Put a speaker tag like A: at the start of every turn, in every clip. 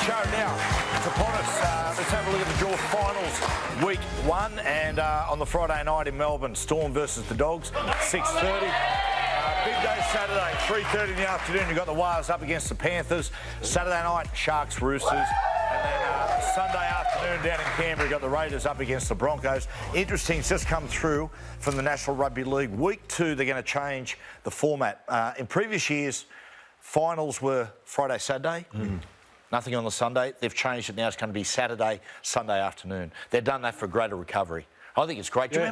A: show now. It's upon us. Let's have a look at the draw finals. Week 1 and on the Friday night in Melbourne, Storm versus the Dogs, 6:30. Big day Saturday, 3:30 in the afternoon. You've got the Whales up against the Panthers. Saturday night, Sharks, Roosters. And then Sunday afternoon down in Canberra, you've got the Raiders up against the Broncos. Interesting, it's just come through from the National Rugby League. Week 2, they're going to change the format. In previous years, finals were Friday, Saturday. Nothing on the Sunday. They've changed it now. It's going to be Saturday, Sunday afternoon. They've done that for greater recovery. I think it's great. Do you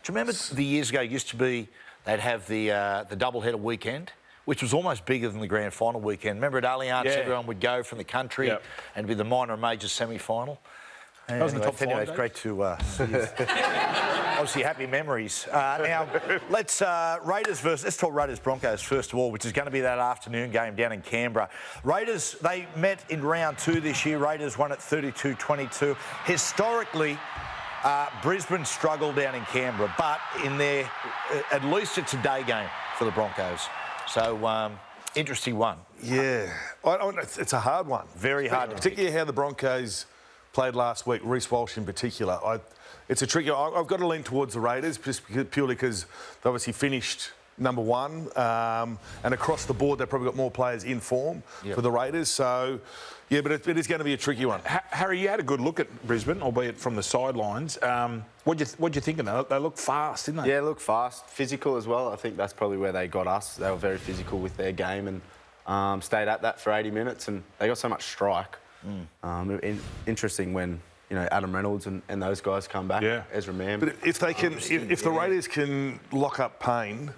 A: remember the years ago it used to be they'd have the double-header weekend, which was almost bigger than the grand final weekend. Remember at Allianz, everyone would go from the country and it'd be the minor and major semi-final. That was in the top 5. It's great to see you. Obviously, happy memories. Now, let's talk Raiders Broncos first of all, which is going to be that afternoon game down in Canberra. Raiders, they met in round 2 this year. Raiders won at 32-22. Historically, Brisbane struggled down in Canberra, but at least it's a day game for the Broncos. So, interesting one.
B: Yeah, it's a hard one.
A: Very hard,
B: particularly how the Broncos played last week. Reece Walsh in particular. It's a tricky. I've got to lean towards the Raiders just purely because they obviously finished number 1, and across the board they've probably got more players in form for the Raiders. So, yeah, but it is going to be a tricky one.
C: Harry, you had a good look at Brisbane, albeit from the sidelines. What'd you think of them? They look fast, didn't they?
D: Yeah, look fast, physical as well. I think that's probably where they got us. They were very physical with their game and stayed at that for 80 minutes, and they got so much strike. Interesting when Adam Reynolds and those guys come back. Yeah. Ezra Mam.
B: But if they can, if the Raiders can lock up Payne,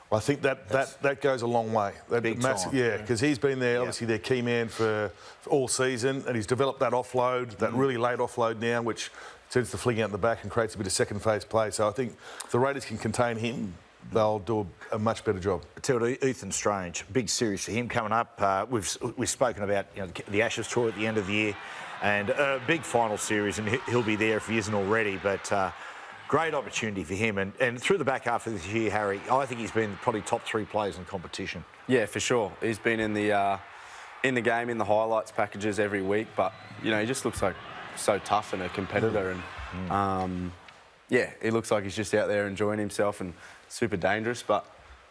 B: I think that goes a long way.
A: Big time.
B: Yeah, because he's been there, obviously their key man for all season, and he's developed that offload, that really late offload now, which tends to fling out the back and creates a bit of second phase play. So I think if the Raiders can contain him, they'll do a much better job.
A: Tell you, Ethan Strange, big series for him coming up. We've spoken about the Ashes tour at the end of the year, and a big final series, and he'll be there if he isn't already. But great opportunity for him, and through the back half of this year, Harry, I think he's been probably top 3 players in competition.
D: Yeah, for sure. He's been in the game, in the highlights packages every week, but he just looks like so tough and a competitor, and yeah, he looks like he's just out there enjoying himself and super dangerous. But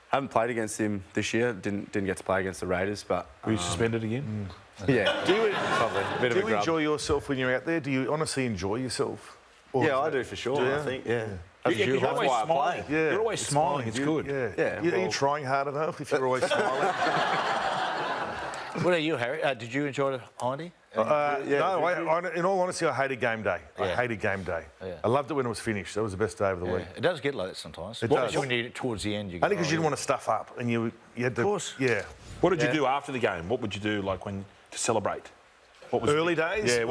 D: haven't played against him this year. Didn't get to play against the Raiders, but
C: were you suspended again?
D: Yeah.
B: Do you enjoy yourself when you're out there? Do you honestly enjoy yourself?
D: Yeah, I do for sure. I think. Yeah.
C: You're always smiling.
B: Yeah.
C: You're always smiling. It's good.
B: Yeah. Are you trying hard enough if you're always smiling?
A: What are you, Harry? Did you enjoy it, Andy?
B: No, in all honesty, I hated game day. I hated game day. I loved it when it was finished. That was the best day of the week.
A: It does get like that sometimes.
B: It does.
A: When you towards the end, you
B: only because you didn't want to stuff up, and you had to.
A: Of course.
B: Yeah.
C: What did you do after the game? What would you do to celebrate? What was
B: early days?
C: Yeah.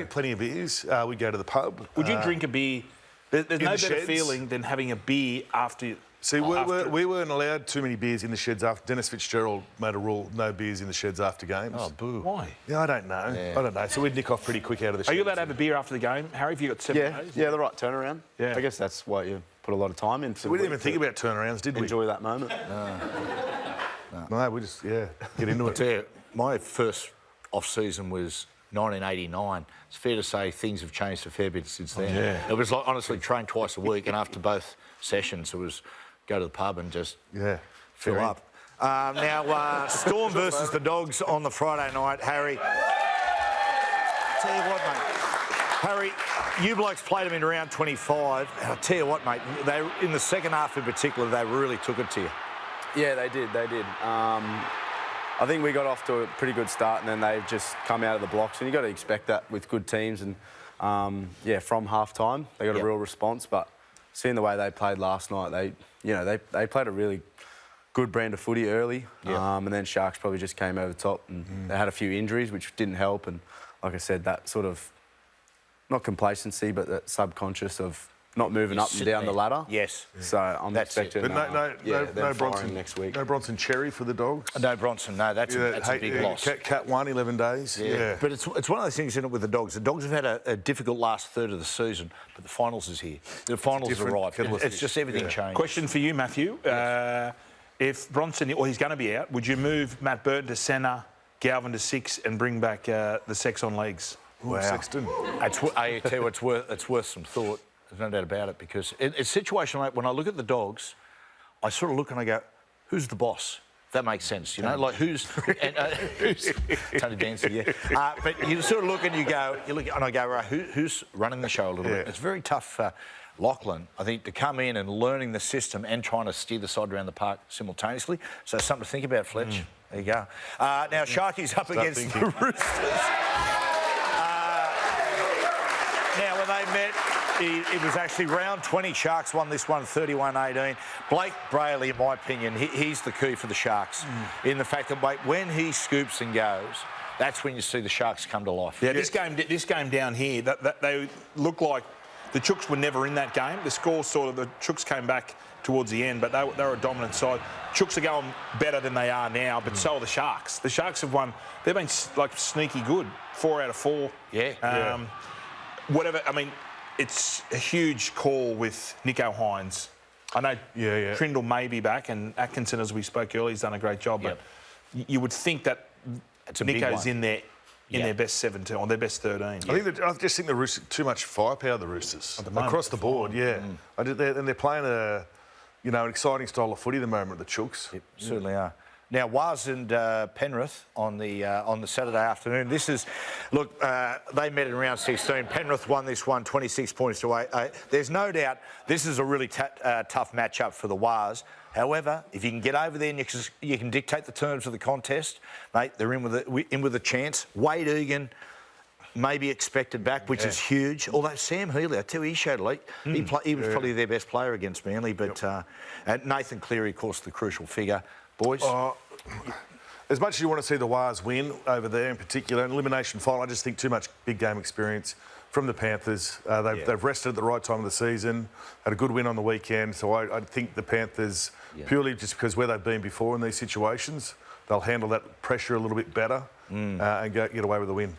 B: Plenty of beers. We'd go to the pub.
C: Would you drink a beer? There's no better feeling than having a beer after.
B: See, we weren't allowed too many beers in the sheds after. Dennis Fitzgerald made a rule: no beers in the sheds after games.
A: Oh, boo!
C: Why?
B: Yeah, I don't know. I don't know. So we'd nick off pretty quick out of the sheds.
C: Are you allowed to have a beer after the game, Harry? Have you got 7 days?
D: Yeah, the right turnaround.
C: Yeah.
D: I guess that's what you put a lot of time into.
B: So we didn't even think about turnarounds, did we?
D: Enjoy that moment.
B: No, we just get into it.
A: Tell you, my first off-season was 1989. It's fair to say things have changed a fair bit since then. It was like, honestly, train twice a week, and after both sessions, it was go to the pub and just fill up. Now, Storm versus the Dogs on the Friday night. Harry, tell you what, mate. Harry, you blokes played them in round 25. And I'll tell you what, mate, in the second half in particular, they really took it to you.
D: Yeah, they did. I think we got off to a pretty good start, and then they've just come out of the blocks, and you've got to expect that with good teams. And, from half-time, they got a real response. But seeing the way they played last night, they played a really good brand of footy early. And then Sharks probably just came over the top, and they had a few injuries, which didn't help. And, like I said, that sort of, not complacency, but that subconscious of not moving up and down the ladder.
A: Yes.
D: So I'm expecting
B: no Bronson
D: next week.
B: No Bronson Cherry for the Dogs.
A: No Bronson. No, that's a big loss.
B: Cat won 11 days. Yeah.
A: But it's one of those things in it with the Dogs. The Dogs have had a difficult last third of the season, but the finals is here. The finals have arrived. It's just everything changed.
C: Question for you, Matthew. If Bronson, or he's going to be out, would you move Matt Burton to centre Galvin to 6 and bring back the Sex on legs.
B: Ooh, Sexton.
A: I tell you what, it's worth some thought. There's no doubt about it, because it's a situation like when I look at the Dogs, I sort of look and I go, who's the boss? If that makes sense, you know, like who's Tony Dancy, yeah. But you sort of look and you look and I go, right, who's running the show a little bit? It's very tough for Lachlan, I think, to come in and learning the system and trying to steer the side around the park simultaneously. So something to think about, Fletch. There you go. Now Sharky's up against the Roosters. Now, when they met, it was actually round 20. Sharks won this one 31-18. Blake Brayley, in my opinion, he's the key for the Sharks in the fact that, mate, when he scoops and goes, that's when you see the Sharks come to life.
C: Yeah, this game down here, that they look like the Chooks were never in that game. The score sort of, the Chooks came back towards the end, but they were a dominant side. Chooks are going better than they are now, but so are the Sharks. The Sharks have won. They've been like sneaky good, 4 out of 4.
A: Yeah.
C: Whatever. I mean, it's a huge call with Nico Hines. I know Trindle may be back, and Atkinson, as we spoke earlier, has done a great job. But you would think that Nico's in there. In their best 17 or their best 13.
B: I just think the Roosters too much firepower. The Roosters across the board, and they're playing an exciting style of footy at the moment. The Chooks,
A: certainly are. Now, Waz and Penrith on the Saturday afternoon. This is, look, they met in round 16. Penrith won this one 26 points to 8. There's no doubt this is a really tough matchup for the Waz. However, if you can get over there and you can dictate the terms of the contest, mate, they're in with a chance. Wade Egan may be expected back, which is huge. Although Sam Healy, I tell you, he showed late. He was probably their best player against Manly. But and Nathan Cleary, of course, the crucial figure. Boys?
B: As much as you want to see the Waz win over there in particular, an elimination final, I just think too much big game experience from the Panthers. They've rested at the right time of the season, had a good win on the weekend. So I think the Panthers, purely just because where they've been before in these situations, they'll handle that pressure a little bit better and get away with the win.